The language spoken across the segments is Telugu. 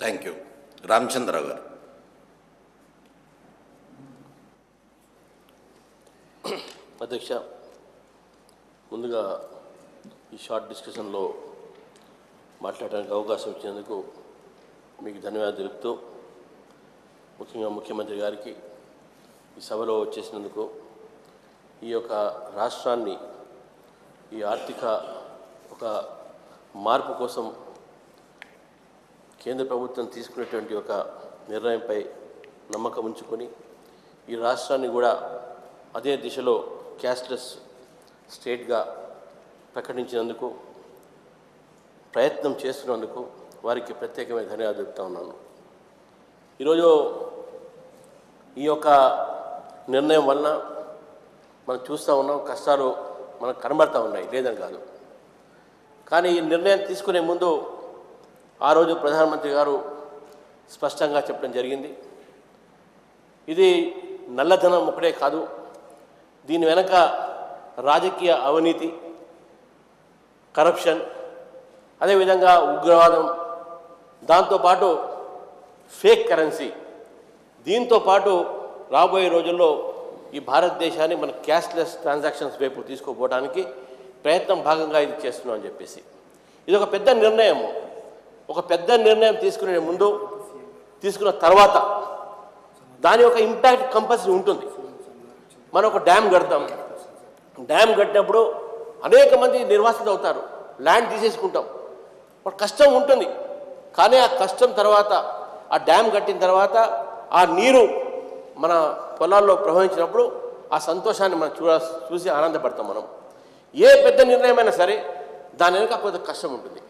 Thank you. రామచంద్రరావు గారు. అధ్యక్ష, ముందుగా ఈ షార్ట్ డిస్కషన్లో మాట్లాడడానికి అవకాశం ఇచ్చినందుకు మీకు ధన్యవాదాలు తెలుపుతూ, ముఖ్యంగా ముఖ్యమంత్రి గారికి ఈ సభలో వచ్చేసినందుకు, ఈ యొక్క రాష్ట్రాన్ని ఈ ఆర్థిక ఒక మార్పు కోసం కేంద్ర ప్రభుత్వం తీసుకునేటువంటి ఒక నిర్ణయంపై నమ్మకం ఉంచుకొని ఈ రాష్ట్రాన్ని కూడా అదే దిశలో క్యాష్లెస్ స్టేట్గా ప్రకటించినందుకు, ప్రయత్నం చేస్తున్నందుకు వారికి ప్రత్యేకమైన ధన్యవాదాలు చెప్తా ఉన్నాను. ఈరోజు ఈ యొక్క నిర్ణయం వలన మనం చూస్తూ ఉన్నాం, కష్టాలు మనకు కనబడతా ఉన్నాయి, లేదని కాదు. కానీ ఈ నిర్ణయం తీసుకునే ముందు ఆ రోజు ప్రధానమంత్రి గారు స్పష్టంగా చెప్పడం జరిగింది, ఇది నల్లధనం ఒకటే కాదు, దీని వెనక రాజకీయ అవినీతి, కరప్షన్, అదేవిధంగా ఉగ్రవాదం, దాంతోపాటు ఫేక్ కరెన్సీ, దీంతోపాటు రాబోయే రోజుల్లో ఈ భారతదేశాన్ని మన క్యాష్లెస్ ట్రాన్సాక్షన్స్ వైపు తీసుకుపోవడానికి ప్రయత్నం భాగంగా ఇది చేస్తున్నాం అని చెప్పేసి, ఇది ఒక పెద్ద నిర్ణయం. ఒక పెద్ద నిర్ణయం తీసుకునే ముందు, తీసుకున్న తర్వాత దాని యొక్క ఇంపాక్ట్ కంపల్సరీ ఉంటుంది. మనం ఒక డ్యామ్ కడతాం, డ్యామ్ కట్టినప్పుడు అనేక మంది నిర్వాసితులు అవుతారు, ల్యాండ్ తీసేసుకుంటాం, ఒక కష్టం ఉంటుంది. కానీ ఆ కష్టం తర్వాత, ఆ డ్యామ్ కట్టిన తర్వాత ఆ నీరు మన పొలాల్లో ప్రవహించినప్పుడు ఆ సంతోషాన్ని మనం చూసి ఆనందపడతాం. మనం ఏ పెద్ద నిర్ణయమైనా సరే దాని వెనుక కొంత కష్టం ఉంటుంది.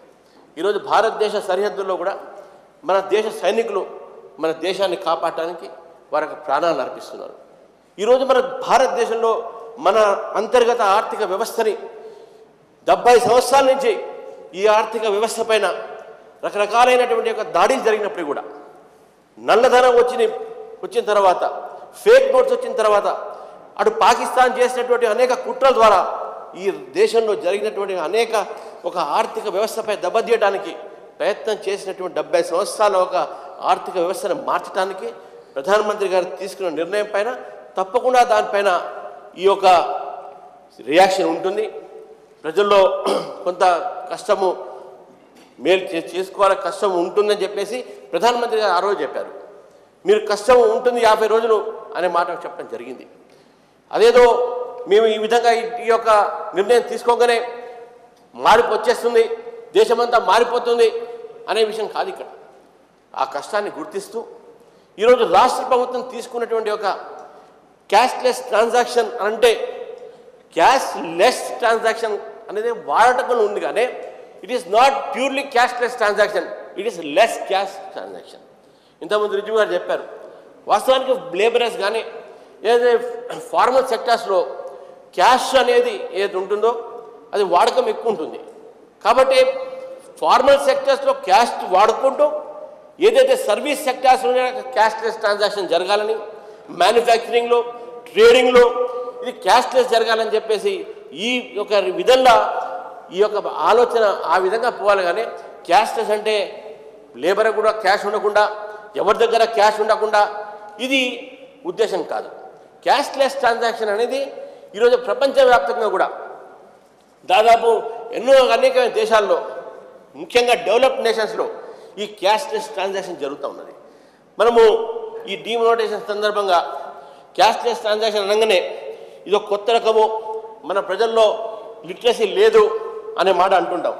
ఈరోజు భారతదేశ సరిహద్దుల్లో కూడా మన దేశ సైనికులు మన దేశాన్ని కాపాడటానికి వారికి ప్రాణాలు అర్పిస్తున్నారు. ఈరోజు మన భారతదేశంలో మన అంతర్గత ఆర్థిక వ్యవస్థని 70 సంవత్సరాల నుంచి ఈ ఆర్థిక వ్యవస్థ పైన రకరకాలైనటువంటి యొక్క దాడులు జరిగినప్పుడు కూడా, నల్లధనం వచ్చిన తర్వాత, ఫేక్ నోట్స్ వచ్చిన తర్వాత, అటు పాకిస్తాన్ చేసినటువంటి అనేక కుట్రల ద్వారా ఈ దేశంలో జరిగినటువంటి అనేక ఒక ఆర్థిక వ్యవస్థపై దెబ్బతీయడానికి ప్రయత్నం చేసినటువంటి 70 సంవత్సరాల ఒక ఆర్థిక వ్యవస్థను మార్చడానికి ప్రధానమంత్రి గారు తీసుకున్న నిర్ణయం పైన తప్పకుండా దానిపైన ఈ యొక్క రియాక్షన్ ఉంటుంది. ప్రజల్లో కొంత కష్టము మేలు చేసుకోవాలి, కష్టం ఉంటుందని చెప్పేసి ప్రధానమంత్రి గారు ఆ రోజు చెప్పారు. మీరు కష్టం ఉంటుంది 50 రోజులు అనే మాట చెప్పడం జరిగింది. అదేదో మేము ఈ విధంగా ఈ యొక్క నిర్ణయం తీసుకోగానే మార్పు వచ్చేస్తుంది, దేశమంతా మారిపోతుంది అనే విషయం కాదు. ఇక్కడ ఆ కష్టాన్ని గుర్తిస్తూ ఈరోజు రాష్ట్ర ప్రభుత్వం తీసుకున్నటువంటి ఒక క్యాష్లెస్ ట్రాన్సాక్షన్ అంటే, క్యాష్లెస్ ట్రాన్సాక్షన్ అనేది వాడటంలో ఉంది, కానీ it is not purely cashless transaction, it is less cash transaction. ఇంతకుముందు రిజు గారు చెప్పారు, వాస్తవానికి లేబరర్స్ కానీ ఏదైతే ఫార్మల్ సెక్టార్స్లో క్యాష్ అనేది ఏది ఉంటుందో అది వాడకం ఎక్కువ ఉంటుంది. కాబట్టి ఫార్మల్ సెక్టర్స్లో క్యాష్ వాడుకుంటూ ఏదైతే సర్వీస్ సెక్టార్స్లో క్యాష్లెస్ ట్రాన్సాక్షన్ జరగాలని, మ్యానుఫ్యాక్చరింగ్లో, ట్రేడింగ్లో ఇది క్యాష్లెస్ జరగాలని చెప్పేసి ఈ యొక్క విధంగా ఈ యొక్క ఆలోచన ఆ విధంగా పోవాలి. కానీ క్యాష్లెస్ అంటే లేబర్ కూడా క్యాష్ ఉండకుండా, ఎవరి దగ్గర క్యాష్ ఉండకుండా, ఇది ఉద్దేశం కాదు. క్యాష్లెస్ ట్రాన్సాక్షన్ అనేది ఈరోజు ప్రపంచవ్యాప్తంగా కూడా దాదాపు అనేకమైన దేశాల్లో, ముఖ్యంగా డెవలప్డ్ నేషన్స్లో ఈ క్యాష్లెస్ ట్రాన్సాక్షన్ జరుగుతూ ఉన్నది. మనము ఈ డిమోనిటైజేషన్ సందర్భంగా క్యాష్లెస్ ట్రాన్సాక్షన్ అనగానే ఇదో కొత్త రకము, మన ప్రజల్లో లిటరసీ లేదు అనే మాట అంటుంటాం.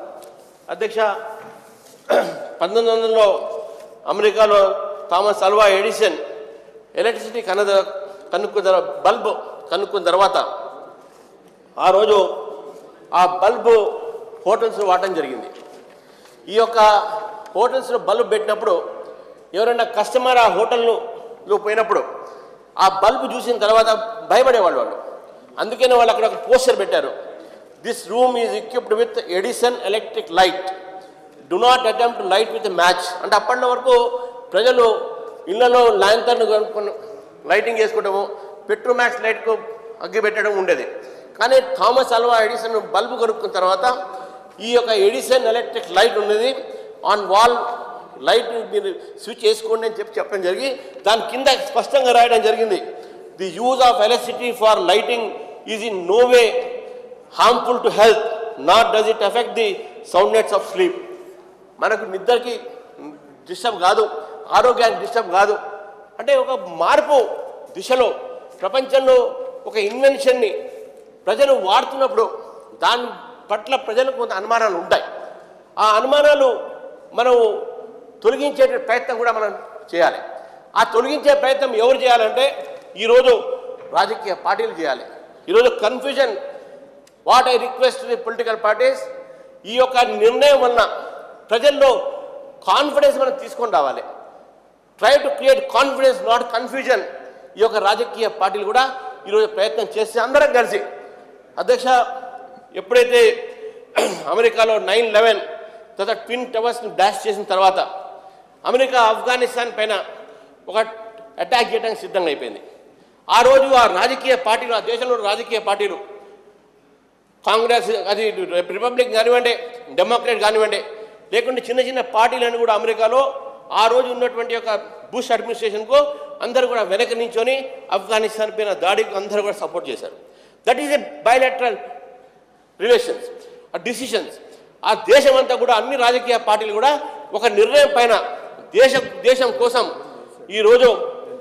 అధ్యక్ష, 1900లో అమెరికాలో Thomas Alva Edison electricity bulb కనుక్కున్న తర్వాత ఆ రోజు ఆ బల్బు హోటల్స్లో వాడటం జరిగింది. ఈ యొక్క హోటల్స్లో బల్బు పెట్టినప్పుడు ఎవరైనా కస్టమర్ ఆ హోటల్లో పోయినప్పుడు ఆ బల్బు చూసిన తర్వాత భయపడేవాళ్ళు వాళ్ళు. అందుకనే వాళ్ళు అక్కడ ఒక పోస్టర్ పెట్టారు, this room is equipped with Edison electric light, do not attempt light with match. అంటే అప్పటి వరకు ప్రజలు ఇళ్లలో ల్యాంతర్ను లైటింగ్ చేసుకోవడము, పెట్రోమాక్స్ లైట్కు అగ్గి పెట్టడం ఉండేది. కానీ థామస్ అల్వా ఎడిసన్ బల్బు కొనుక్కున్న తర్వాత ఈ యొక్క ఎడిసన్ ఎలక్ట్రిక్ లైట్ ఉన్నది ఆన్ వాల్ లైట్ మీరు స్విచ్ చేసుకోండి అని చెప్పడం జరిగి దాని కింద స్పష్టంగా రాయడం జరిగింది. The use of electricity for lighting is in no way harmful to health, not does it effect the soundness of sleep. మనకు నిద్రకి డిస్టర్బ్ కాదు, ఆరోగ్యానికి డిస్టర్బ్ కాదు. అంటే ఒక మార్పు దిశలో ప్రపంచంలో ఒక ఇన్వెన్షన్ని ప్రజలు వాడుతున్నప్పుడు దాని పట్ల ప్రజలకు కొంత అనుమానాలు ఉంటాయి. ఆ అనుమానాలు మనం తొలగించే ప్రయత్నం కూడా మనం చేయాలి. ఆ తొలగించే ప్రయత్నం ఎవరు చేయాలంటే ఈరోజు రాజకీయ పార్టీలు చేయాలి. ఈరోజు confusion, what I request the political parties, ఈ యొక్క నిర్ణయం వలన ప్రజల్లో కాన్ఫిడెన్స్ మనం తీసుకొని రావాలి. Try to create confidence, not confusion. ఈ యొక్క రాజకీయ పార్టీలు కూడా ఈరోజు ప్రయత్నం చేస్తే అందరం కలిసి, అధ్యక్ష, ఎప్పుడైతే అమెరికాలో 9/11 తర్వాత ట్విన్ టవర్స్ని డాష్ చేసిన తర్వాత అమెరికా ఆఫ్ఘనిస్తాన్ పైన ఒక అటాక్ చేయడానికి సిద్ధంగా అయిపోయింది. ఆ రోజు ఆ రాజకీయ పార్టీలు, ఆ దేశంలో రాజకీయ పార్టీలు, కాంగ్రెస్, అది రిపబ్లిక్ కానివ్వండి, డెమోక్రాట్ కానివ్వండి, లేకుంటే చిన్న చిన్న పార్టీలను కూడా అమెరికాలో ఆ రోజు ఉన్నటువంటి యొక్క బుష్ అడ్మినిస్ట్రేషన్కు అందరూ కూడా వెనక నించొని ఆఫ్ఘనిస్తాన్ పైన దాడికి అందరూ కూడా సపోర్ట్ చేశారు. That is a bilateral relations, ఆ డిసిషన్స్. ఆ దేశం అంతా కూడా అన్ని రాజకీయ పార్టీలు కూడా ఒక నిర్ణయం పైన దేశం కోసం ఈరోజు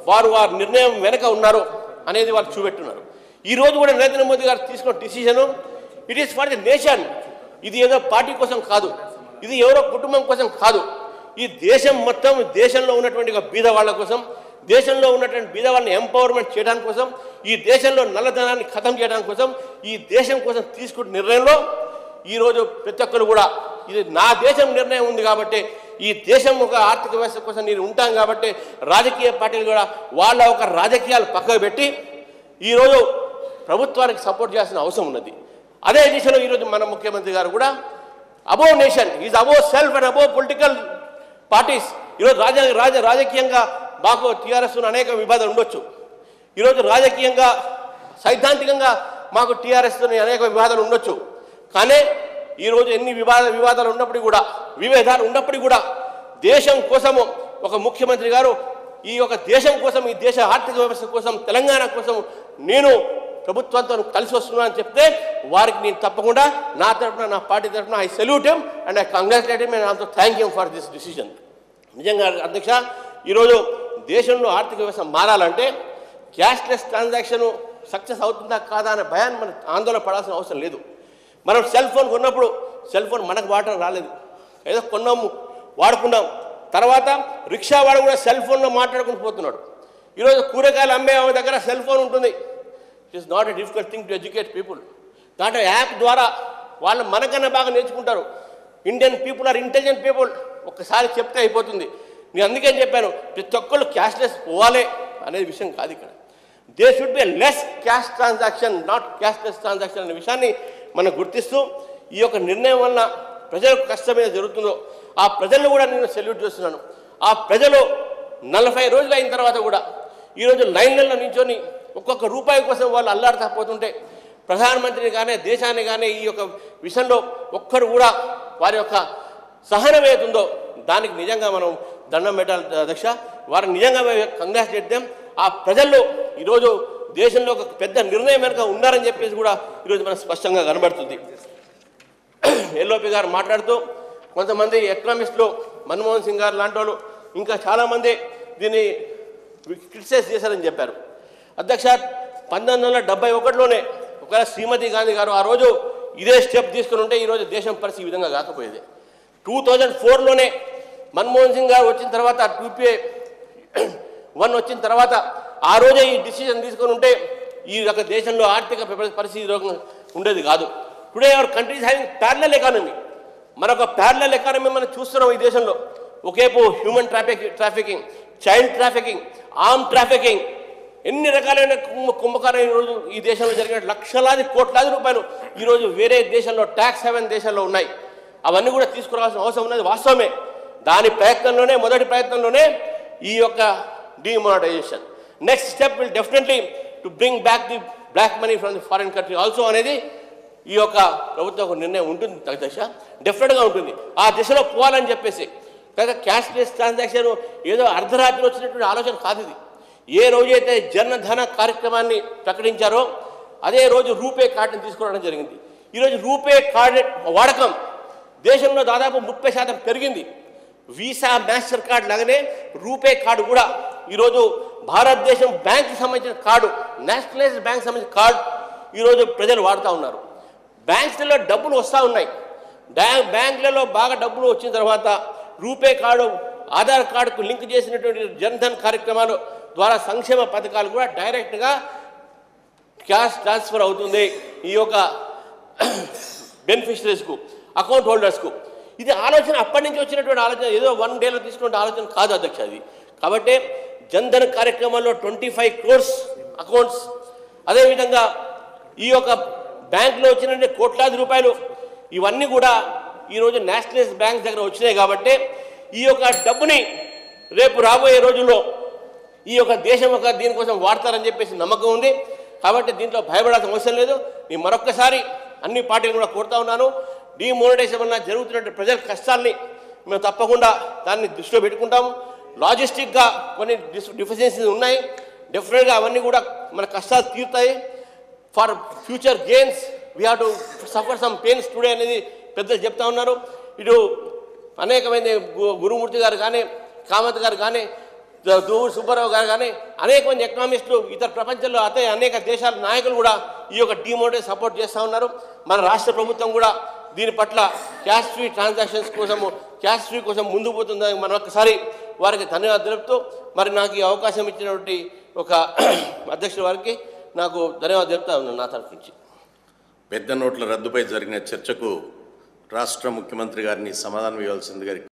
వారు ఆ నిర్ణయం వెనక ఉన్నారు అనేది వాళ్ళు చూపెట్టున్నారు. ఈరోజు కూడా నరేంద్ర మోదీ గారు తీసుకున్న decision it is for the nation. ఇది ఏదో పార్టీ కోసం కాదు, ఇది ఎవరో కుటుంబం కోసం కాదు. ఈ దేశం మొత్తం, దేశంలో ఉన్నటువంటి బీద వాళ్ళ కోసం, దేశంలో ఉన్నటువంటి బీద వాళ్ళని ఎంపవర్మెంట్ చేయడానికి కోసం, ఈ దేశంలో నల్లధనాన్ని ఖతం చేయడానికి కోసం, ఈ దేశం కోసం తీసుకున్న నిర్ణయంలో ఈరోజు ప్రతి ఒక్కరు కూడా ఇది నా దేశం నిర్ణయం ఉంది కాబట్టి, ఈ దేశం ఒక ఆర్థిక వ్యవస్థ కోసం నేను ఉంటాం కాబట్టి రాజకీయ పార్టీలు కూడా వాళ్ళ ఒక రాజకీయాలు పక్కకు పెట్టి ఈరోజు ప్రభుత్వానికి సపోర్ట్ చేయాల్సిన అవసరం ఉన్నది. అదే దిశలో ఈరోజు మన ముఖ్యమంత్రి గారు కూడా above nation, is above self and above political parties. ఈరోజు రాజకీయంగా మాకు టీఆర్ఎస్ అనేక వివాదాలు ఉండొచ్చు. ఈరోజు రాజకీయంగా, సైద్ధాంతికంగా మాకు టీఆర్ఎస్ అనేక వివాదాలు ఉండొచ్చు. కానీ ఈరోజు ఎన్ని వివాదాలు ఉన్నప్పటికీ కూడా, విభేదాలు ఉన్నప్పటికీ కూడా దేశం కోసము ఒక ముఖ్యమంత్రి గారు ఈ యొక్క దేశం కోసం, ఈ దేశ ఆర్థిక వ్యవస్థ కోసం, తెలంగాణ కోసం నేను ప్రభుత్వంతో కలిసి వస్తున్నానని చెప్తే వారికి నేను తప్పకుండా నా తరఫున, నా పార్టీ తరఫున I salute him and I congratulate him and also thank him for this decision. నిజంగా అధ్యక్ష, ఈరోజు దేశంలో ఆర్థిక వ్యవస్థ మారాలంటే క్యాష్లెస్ ట్రాన్సాక్షన్ సక్సెస్ అవుతుందా కాదా అనే భయాన్ని మనం ఆందోళన పడాల్సిన అవసరం లేదు. మనం సెల్ ఫోన్ కొన్నప్పుడు సెల్ ఫోన్ మనకు వాడటం రాలేదు, ఏదో కొన్నాము, వాడుకున్నాం. తర్వాత రిక్షా వాడు కూడా సెల్ ఫోన్లో మాట్లాడుకుని పోతున్నాడు. ఈరోజు కూరగాయలు అమ్మే దగ్గర సెల్ ఫోన్ ఉంటుంది. It is not a difficult thing to educate people. దాంట్లో యాప్ ద్వారా వాళ్ళు మనకన్నా బాగా నేర్చుకుంటారు. Indian people are intelligent people. ఒక్కసారి చెప్తే అయిపోతుంది. నేను అందుకే చెప్పాను, ప్రతి ఒక్కళ్ళు క్యాష్లెస్ పోవాలి అనేది విషయం కాదు. ఇక్కడ they should be less cash transaction, not cashless transaction అనే విషయాన్ని మనం గుర్తిస్తూ ఈ యొక్క నిర్ణయం వల్ల ప్రజలకు కష్టం మీద జరుగుతుందో ఆ ప్రజలను కూడా నేను సెల్యూట్ చేస్తున్నాను. ఆ ప్రజలు 40 రోజులు అయిన తర్వాత కూడా ఈరోజు లైన్లలో నించొని ఒక్కొక్క రూపాయి కోసం వాళ్ళు అల్లాడుతా పోతుంటే ప్రధానమంత్రిని కానీ, దేశాన్ని కానీ ఈ యొక్క విషయంలో ఒక్కరు కూడా వారి యొక్క సహనం ఏతుందో దానికి నిజంగా మనం దండం పెట్టాలి అధ్యక్ష. వారిని నిజంగా కంగ్రాచులేట్ చేద్దాం. ఆ ప్రజల్లో ఈరోజు దేశంలో ఒక పెద్ద నిర్ణయం వెనుక ఉన్నారని చెప్పేసి కూడా ఈరోజు మనకు స్పష్టంగా కనబడుతుంది. ఎల్ఓపి గారు మాట్లాడుతూ కొంతమంది ఎకనామిస్టులు, మన్మోహన్ సింగ్ గారు లాంటి వాళ్ళు ఇంకా చాలామంది దీన్ని క్రిటిసైజ్ చేశారని చెప్పారు. అధ్యక్ష, 1971లోనే ఒకవేళ శ్రీమతి గాంధీ గారు ఆ రోజు ఇదే స్టెప్ తీసుకుని ఉంటే ఈరోజు దేశం పరిస్థితి ఈ విధంగా కాకపోయేది. 2004లోనే మన్మోహన్ సింగ్ గారు వచ్చిన తర్వాత, UPA 1 వచ్చిన తర్వాత ఆ రోజే ఈ డిసిజన్ తీసుకొని ఉంటే ఈ యొక్క దేశంలో ఆర్థిక పరిస్థితి ఉండేది కాదు. Today our countries having parallel economy. మనొక ప్యారలల్ ఎకానమీ మనం చూస్తున్నాం ఈ దేశంలో. ఒకేపు human trafficking, child trafficking, arm trafficking, ఎన్ని రకాలైన కుంభకారం ఈరోజు ఈ దేశంలో జరిగిన లక్షలాది కోట్లాది రూపాయలు ఈరోజు వేరే దేశంలో, ట్యాక్స్ హెవెన్ దేశంలో ఉన్నాయి. అవన్నీ కూడా తీసుకురావాల్సిన అవసరం ఉన్నది వాస్తవమే. దాని ప్రయత్నంలోనే, మొదటి ప్రయత్నంలోనే ఈ యొక్క demonetisation. Next step will definitely to bring back the black money from the foreign country also అనేది ఈ యొక్క ప్రభుత్వం ఒక నిర్ణయం ఉంటుంది. దశ డెఫినెట్గా ఉంటుంది. ఆ దిశలో పోవాలని చెప్పేసి కాగా క్యాష్లెస్ ట్రాన్సాక్షన్ ఏదో అర్ధరాత్రి వచ్చినటువంటి ఆలోచన కాదు ఇది. ఏ రోజైతే జనధన కార్యక్రమాన్ని ప్రకటించారో అదే రోజు రూపే కార్డుని తీసుకురావడం జరిగింది. ఈరోజు రూపే కార్డు వాడకం దేశంలో దాదాపు 30% పెరిగింది. వీసా మాస్టర్ కార్డు లాగానే రూపే కార్డు కూడా ఈరోజు భారతదేశం బ్యాంక్కి సంబంధించిన కార్డు, నేషనలైజ్డ్ బ్యాంక్ సంబంధించిన కార్డు ఈరోజు ప్రజలు వాడుతూ ఉన్నారు. బ్యాంక్స్లలో డబ్బులు వస్తూ ఉన్నాయి. బ్యాంకులలో బాగా డబ్బులు వచ్చిన తర్వాత రూపే కార్డు, ఆధార్ కార్డుకు లింక్ చేసినటువంటి జన్ధన్ కార్యక్రమాలు ద్వారా సంక్షేమ పథకాలు కూడా డైరెక్ట్గా క్యాష్ ట్రాన్స్ఫర్ అవుతుంది ఈ యొక్క బెనిఫిషరీస్కు, అకౌంట్ హోల్డర్స్కు. ఇది ఆలోచన అప్పటి నుంచి వచ్చినటువంటి ఆలోచన, ఏదో 1 డేలో తీసుకునే ఆలోచన కాదు అధ్యక్ష అది. కాబట్టి జన్ధన్ కార్యక్రమంలో 25 crores అకౌంట్స్, అదేవిధంగా ఈ యొక్క బ్యాంకులో వచ్చినటువంటి కోట్లాది రూపాయలు ఇవన్నీ కూడా ఈరోజు నేషనలైజ్డ్ బ్యాంక్ దగ్గర వచ్చినాయి. కాబట్టి ఈ యొక్క డబ్బుని రేపు రాబోయే రోజుల్లో ఈ యొక్క దేశం ఒక దీనికోసం వాడతారని చెప్పేసి నమ్మకం ఉంది. కాబట్టి దీంట్లో భయపడాల్సిన అవసరం లేదు. నేను మరొక్కసారి అన్ని పార్టీలు కూడా కోరుతా ఉన్నాను, డిమోనిటైజేషన్ వల్ల జరుగుతున్న ప్రజల కష్టాల్ని మేము తప్పకుండా దాన్ని దృష్టిలో పెట్టుకుంటాము. లాజిస్టిక్గా కొన్ని డిఫిషియన్సీస్ ఉన్నాయి, డెఫినెట్గా అవన్నీ కూడా మన కష్టాలు తీరుతాయి. For future gains we have to suffer some pains today అనేది పెద్దలు చెప్తా ఉన్నారు. ఇటు అనేకమైన గురుమూర్తి గారు కానీ, కామత్ గారు కానీ, దూరు సుబ్బారావు గారు కానీ, అనేక మంది ఎకనామిస్టులు ఇతర ప్రపంచంలో అనేక దేశాల నాయకులు కూడా ఈ యొక్క డిమోనిటైజేషన్ సపోర్ట్ చేస్తూ ఉన్నారు. మన రాష్ట్ర ప్రభుత్వం కూడా దీని పట్ల క్యాష్ ఫ్రీ ట్రాన్సాక్షన్స్ కోసము, క్యాష్ ఫ్రీ కోసం ముందుకు పోతుందని మనం ఒక్కసారి వారికి ధన్యవాదాలు తెలుపుతూ, మరి నాకు ఈ అవకాశం ఇచ్చినటువంటి ఒక అధ్యక్షుల వారికి నాకు ధన్యవాదాలు తెలుపుతా ఉన్నాను నా తరఫు నుంచి. పెద్ద నోట్ల రద్దుపై జరిగిన చర్చకు రాష్ట్ర ముఖ్యమంత్రి గారిని సమాధానం ఇవ్వాల్సిందిగా